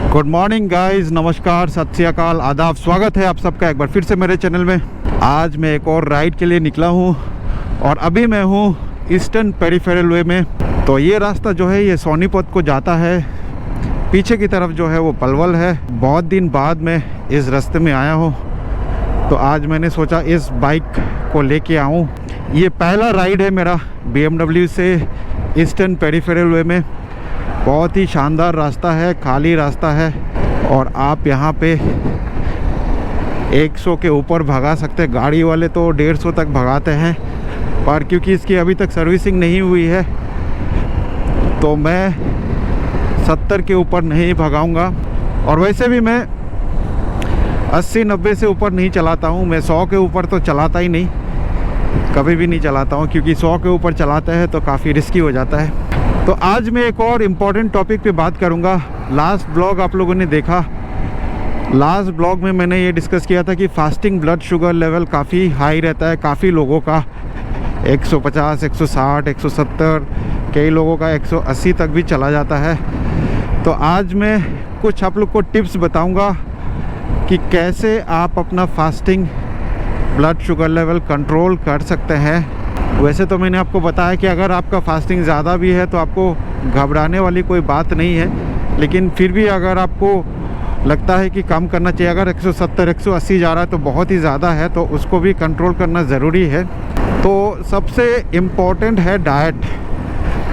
Good morning guys, नमस्कार, सत श्री अकाल, आदाब। स्वागत है आप सबका एक बार फिर से मेरे चैनल में। आज मैं एक और राइड के लिए निकला हूँ और अभी मैं हूँ ईस्टर्न पेरिफेरल वे में। तो ये रास्ता जो है ये सोनीपत को जाता है, पीछे की तरफ जो है वो पलवल है। बहुत दिन बाद मैं इस रास्ते में आया हूँ तो आज मैंने सोचा इस बाइक को लेके आऊँ। ये पहला राइड है मेरा BMW से ईस्टर्न पेरिफेरल वे में। बहुत ही शानदार रास्ता है, खाली रास्ता है और आप यहाँ पे 100 के ऊपर भगा सकते हैं। गाड़ी वाले तो 150 तक भगाते हैं, पर क्योंकि इसकी अभी तक सर्विसिंग नहीं हुई है तो मैं 70 के ऊपर नहीं भगाऊंगा। और वैसे भी मैं 80-90 से ऊपर नहीं चलाता हूँ। मैं 100 के ऊपर तो चलाता ही नहीं, कभी भी नहीं चलाता हूँ, क्योंकि 100 के ऊपर चलाते हैं तो काफ़ी रिस्की हो जाता है। तो आज मैं एक और इम्पॉर्टेंट टॉपिक पे बात करूँगा। लास्ट ब्लॉग आप लोगों ने देखा, लास्ट ब्लॉग में मैंने ये डिस्कस किया था कि फास्टिंग ब्लड शुगर लेवल काफ़ी हाई रहता है काफ़ी लोगों का, 150, 160, 170, कई लोगों का 180 तक भी चला जाता है। तो आज मैं कुछ आप लोग को टिप्स बताऊँगा कि कैसे आप अपना fasting blood sugar level control कर सकते हैं। वैसे तो मैंने आपको बताया कि अगर आपका फास्टिंग ज़्यादा भी है तो आपको घबराने वाली कोई बात नहीं है, लेकिन फिर भी अगर आपको लगता है कि कम करना चाहिए, अगर 170, 180 जा रहा है तो बहुत ही ज़्यादा है, तो उसको भी कंट्रोल करना ज़रूरी है। तो सबसे इम्पोर्टेंट है डाइट।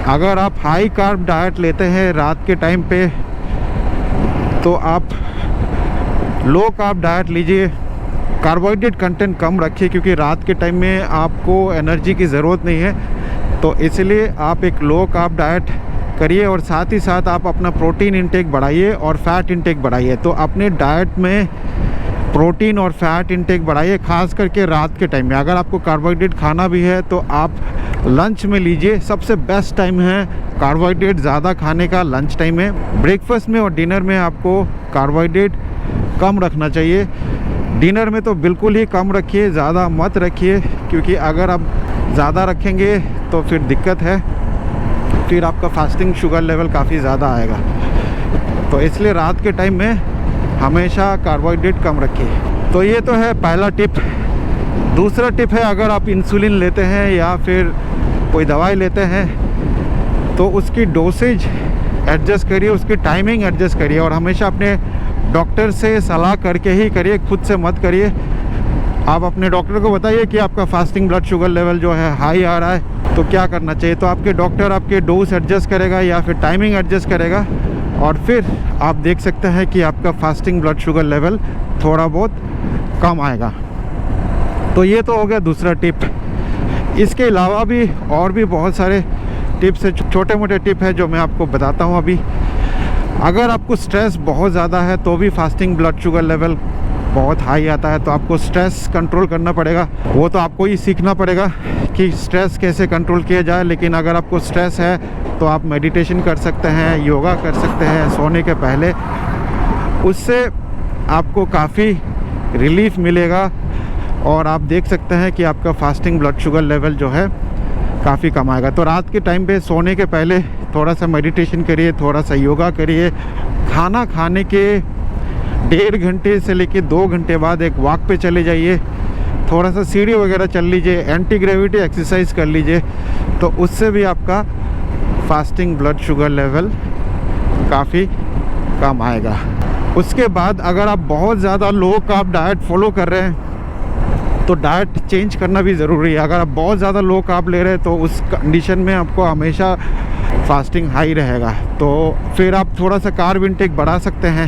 अगर आप हाई कार्ब डाइट लेते हैं रात के टाइम पे तो आप लो कार्ब डाइट लीजिए, कार्बोहाइड्रेट कंटेंट कम रखिए, क्योंकि रात के टाइम में आपको एनर्जी की ज़रूरत नहीं है। तो इसलिए आप एक लो कार्ब डाइट करिए और साथ ही साथ आप अपना प्रोटीन इंटेक बढ़ाइए और फैट इंटेक बढ़ाइए। तो अपने डाइट में प्रोटीन और फैट इंटेक बढ़ाइए, खास करके रात के टाइम में। अगर आपको कार्बोहाइड्रेट खाना भी है तो आप लंच में लीजिए। सबसे बेस्ट टाइम है कार्बोहाइड्रेट ज़्यादा खाने का लंच टाइम में। ब्रेकफास्ट में और डिनर में आपको कार्बोहाइड्रेट कम रखना चाहिए। डिनर में तो बिल्कुल ही कम रखिए, ज़्यादा मत रखिए, क्योंकि अगर आप ज़्यादा रखेंगे तो फिर दिक्कत है, फिर आपका फास्टिंग शुगर लेवल काफ़ी ज़्यादा आएगा। तो इसलिए रात के टाइम में हमेशा कार्बोहाइड्रेट कम रखिए। तो ये तो है पहला टिप। दूसरा टिप है, अगर आप इंसुलिन लेते हैं या फिर कोई दवाई लेते हैं तो उसकी डोसेज एडजस्ट करिए, उसकी टाइमिंग एडजस्ट करिए और हमेशा अपने डॉक्टर से सलाह करके ही करिए, खुद से मत करिए। आप अपने डॉक्टर को बताइए कि आपका फास्टिंग ब्लड शुगर लेवल जो है हाई आ रहा है, तो क्या करना चाहिए। तो आपके डॉक्टर आपके डोज एडजस्ट करेगा या फिर टाइमिंग एडजस्ट करेगा और फिर आप देख सकते हैं कि आपका फास्टिंग ब्लड शुगर लेवल थोड़ा बहुत कम आएगा। तो ये तो हो गया दूसरा टिप। इसके अलावा भी और भी बहुत सारे टिप्स है, छोटे मोटे टिप है जो मैं आपको बताता हूँ अभी। अगर आपको स्ट्रेस बहुत ज़्यादा है तो भी फास्टिंग ब्लड शुगर लेवल बहुत हाई आता है, तो आपको स्ट्रेस कंट्रोल करना पड़ेगा। वो तो आपको ही सीखना पड़ेगा कि स्ट्रेस कैसे कंट्रोल किया जाए। लेकिन अगर आपको स्ट्रेस है तो आप मेडिटेशन कर सकते हैं, योगा कर सकते हैं सोने के पहले। उससे आपको काफ़ी रिलीफ मिलेगा और आप देख सकते हैं कि आपका फास्टिंग ब्लड शुगर लेवल जो है काफ़ी कम आएगा। तो रात के टाइम पे सोने के पहले थोड़ा सा मेडिटेशन करिए, थोड़ा सा योगा करिए। खाना खाने के 1.5 घंटे से लेके 2 घंटे बाद एक वॉक पे चले जाइए, थोड़ा सा सीढ़ी वगैरह चल लीजिए, एंटी ग्रेविटी एक्सरसाइज कर लीजिए। तो उससे भी आपका फास्टिंग ब्लड शुगर लेवल काफ़ी कम आएगा। उसके बाद अगर आप बहुत ज़्यादा लो कार्ब डाइट फॉलो कर रहे हैं तो डाइट चेंज करना भी ज़रूरी है। अगर आप बहुत ज़्यादा लो कार्ब ले रहे हैं तो उस कंडीशन में आपको हमेशा फास्टिंग हाई रहेगा। तो फिर आप थोड़ा सा कार्ब इंटेक बढ़ा सकते हैं,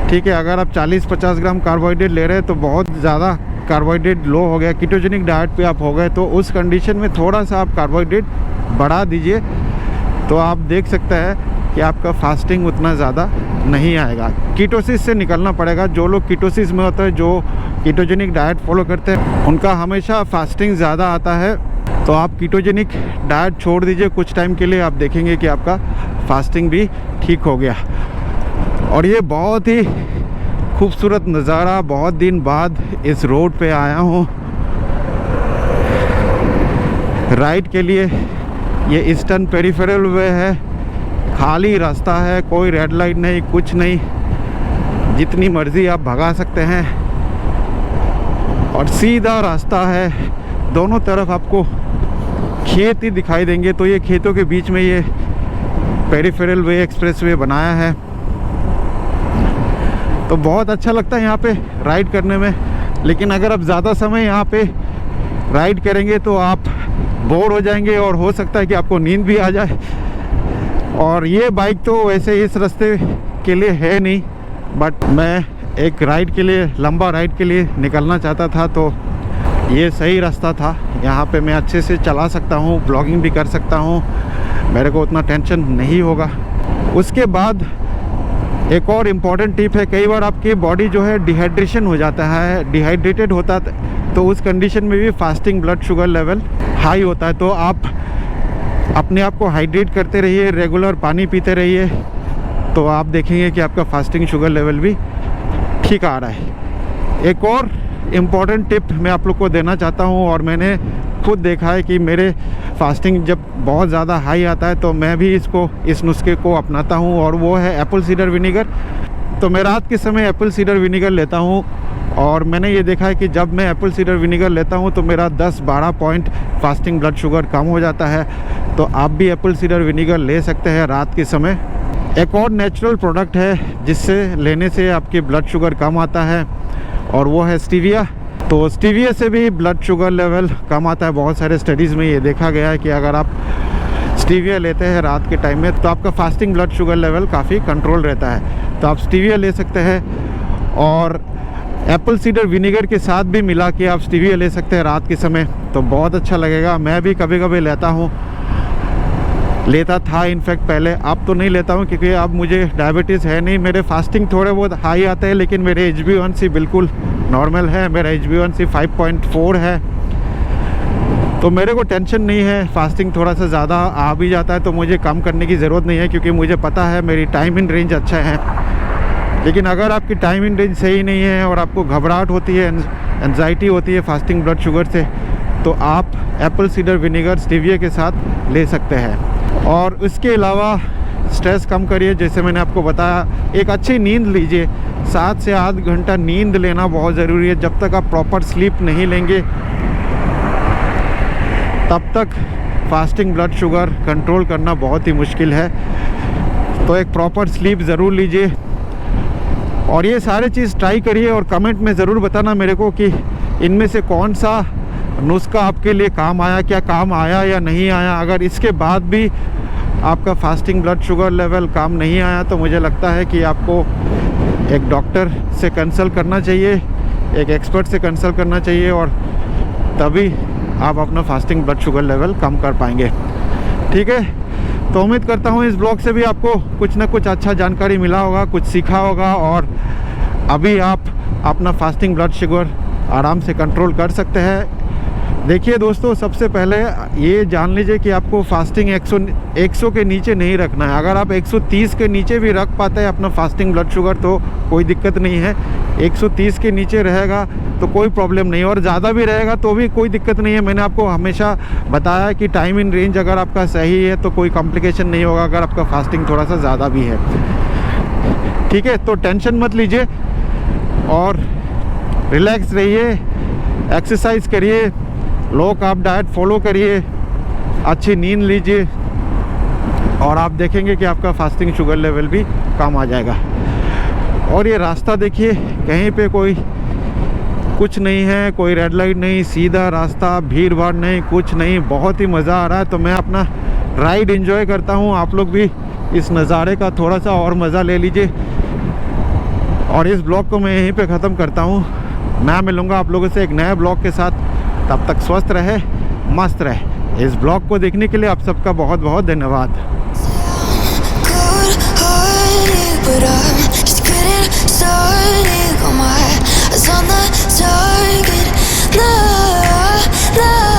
ठीक है। अगर आप 40-50 ग्राम कार्बोहाइड्रेट ले रहे हैं तो बहुत ज़्यादा कार्बोहाइड्रेट लो हो गया, कीटोजेनिक डाइट पे आप हो गए, तो उस कंडीशन में थोड़ा सा आप कार्बोहाइड्रेट बढ़ा दीजिए। तो आप देख सकते हैं कि आपका फास्टिंग उतना ज़्यादा नहीं आएगा। कीटोसिस से निकलना पड़ेगा। जो लोग कीटोसिस में होते हैं, जो कीटोजेनिक डाइट फॉलो करते हैं, उनका हमेशा फास्टिंग ज़्यादा आता है। तो आप कीटोजेनिक डाइट छोड़ दीजिए कुछ टाइम के लिए, आप देखेंगे कि आपका फास्टिंग भी ठीक हो गया। और ये बहुत ही खूबसूरत नज़ारा, बहुत दिन बाद इस रोड पे आया हूँ राइड के लिए। ये ईस्टर्न पेरिफेरल वे है, खाली रास्ता है, कोई रेड लाइट नहीं, कुछ नहीं, जितनी मर्ज़ी आप भगा सकते हैं और सीधा रास्ता है। दोनों तरफ आपको खेत ही दिखाई देंगे। तो ये खेतों के बीच में ये पेरिफेरल वे, एक्सप्रेस वे बनाया है, तो बहुत अच्छा लगता है यहाँ पे राइड करने में। लेकिन अगर आप ज़्यादा समय यहाँ पे राइड करेंगे तो आप बोर हो जाएंगे और हो सकता है कि आपको नींद भी आ जाए। और ये बाइक तो वैसे इस रास्ते के लिए है नहीं, बट मैं एक राइड के लिए, लंबा राइड के लिए निकलना चाहता था, तो ये सही रास्ता था। यहाँ पे मैं अच्छे से चला सकता हूँ, ब्लॉगिंग भी कर सकता हूँ, मेरे को उतना टेंशन नहीं होगा। उसके बाद एक और इम्पॉर्टेंट टिप है, कई बार आपकी बॉडी जो है डिहाइड्रेशन हो जाता है, डिहाइड्रेटेड होता है, तो उस कंडीशन में भी fasting blood sugar level high होता है। तो आप अपने आप को हाइड्रेट करते रहिए, रेगुलर पानी पीते रहिए, तो आप देखेंगे कि आपका फास्टिंग शुगर लेवल भी ठीक आ रहा है। एक और इम्पॉर्टेंट टिप मैं आप लोग को देना चाहता हूँ, और मैंने खुद देखा है कि मेरे फास्टिंग जब बहुत ज़्यादा हाई आता है तो मैं भी इस नुस्खे को अपनाता हूँ, और वो है एप्पल सीडर विनीगर। तो मैं रात के समय एप्पल सीडर विनीगर लेता हूँ, और मैंने ये देखा है कि जब मैं एप्पल सीडर विनीगर लेता हूँ तो मेरा 10-12 पॉइंट फास्टिंग ब्लड शुगर कम हो जाता है। तो आप भी एप्पल सीडर विनीगर ले सकते हैं रात के समय। एक और नेचुरल प्रोडक्ट है जिससे लेने से आपकी ब्लड शुगर कम आता है, और वो है स्टीविया। तो स्टीविया से भी ब्लड शुगर लेवल कम आता है। बहुत सारे स्टडीज़ में ये देखा गया है कि अगर आप स्टीविया लेते हैं रात के टाइम में तो आपका फास्टिंग ब्लड शुगर लेवल काफ़ी कंट्रोल रहता है। तो आप स्टीविया ले सकते हैं, और एप्पल सीडर विनेगर के साथ भी मिला के आप स्टीविया ले सकते हैं रात के समय, तो बहुत अच्छा लगेगा। मैं भी कभी कभी लेता था इनफैक्ट पहले, अब तो नहीं लेता हूँ क्योंकि अब मुझे डायबिटीज़ है नहीं। मेरे फास्टिंग थोड़े बहुत हाई आते हैं, लेकिन मेरे HbA1c बिल्कुल नॉर्मल है। मेरा HbA1c 5.4 है, तो मेरे को टेंशन नहीं है। फास्टिंग थोड़ा सा ज़्यादा आ भी जाता है तो मुझे कम करने की ज़रूरत नहीं है, क्योंकि मुझे पता है मेरी टाइम इन रेंज अच्छा है। लेकिन अगर आपकी टाइम इन रेंज सही नहीं है और आपको घबराहट होती है, एंजाइटी होती है फास्टिंग ब्लड शुगर से, तो आप एप्पल सीडर विनेगर स्टीविया के साथ ले सकते हैं। और उसके अलावा स्ट्रेस कम करिए, जैसे मैंने आपको बताया, एक अच्छी नींद लीजिए। 7 से 8 घंटा नींद लेना बहुत ज़रूरी है। जब तक आप प्रॉपर स्लीप नहीं लेंगे तब तक फास्टिंग ब्लड शुगर कंट्रोल करना बहुत ही मुश्किल है। तो एक प्रॉपर स्लीप ज़रूर लीजिए, और ये सारे चीज़ ट्राई करिए, और कमेंट में ज़रूर बताना मेरे को कि इनमें से कौन सा नुस्खा आपके लिए काम आया, क्या काम आया या नहीं आया। अगर इसके बाद भी आपका फास्टिंग ब्लड शुगर लेवल काम नहीं आया तो मुझे लगता है कि आपको एक डॉक्टर से कंसल्ट करना चाहिए, एक एक्सपर्ट से कंसल्ट करना चाहिए, और तभी आप अपना फास्टिंग ब्लड शुगर लेवल कम कर पाएंगे। ठीक है, तो उम्मीद करता हूँ इस ब्लॉग से भी आपको कुछ ना कुछ अच्छा जानकारी मिला होगा, कुछ सीखा होगा, और अभी आप अपना फास्टिंग ब्लड शुगर आराम से कंट्रोल कर सकते हैं। देखिए दोस्तों, सबसे पहले ये जान लीजिए कि आपको फास्टिंग 100 के नीचे नहीं रखना है। अगर आप 130 के नीचे भी रख पाते हैं अपना फास्टिंग ब्लड शुगर तो कोई दिक्कत नहीं है। 130 के नीचे रहेगा तो कोई प्रॉब्लम नहीं, और ज़्यादा भी रहेगा तो भी कोई दिक्कत नहीं है। मैंने आपको हमेशा बताया कि टाइम इन रेंज अगर आपका सही है तो कोई कॉम्प्लिकेशन नहीं होगा अगर आपका फास्टिंग थोड़ा सा ज़्यादा भी है। ठीक है, तो टेंशन मत लीजिए और रिलैक्स रहिए, एक्सरसाइज करिए, लो कार्ब डाइट फॉलो करिए, अच्छी नींद लीजिए, और आप देखेंगे कि आपका फास्टिंग शुगर लेवल भी कम आ जाएगा। और ये रास्ता देखिए, कहीं पे कोई कुछ नहीं है, कोई रेड लाइट नहीं, सीधा रास्ता, भीड़ भाड़ नहीं, कुछ नहीं, बहुत ही मज़ा आ रहा है। तो मैं अपना राइड एंजॉय करता हूँ, आप लोग भी इस नज़ारे का थोड़ा सा और मज़ा ले लीजिए। और इस ब्लॉग को मैं यहीं पे ख़त्म करता हूँ। मैं मिलूँगा आप लोगों से एक नए ब्लॉग के साथ, तब तक स्वस्थ रहे, मस्त रहे। इस ब्लॉग को देखने के लिए आप सबका बहुत बहुत धन्यवाद। But I just couldn't start it. Got my eyes on the target. No, no.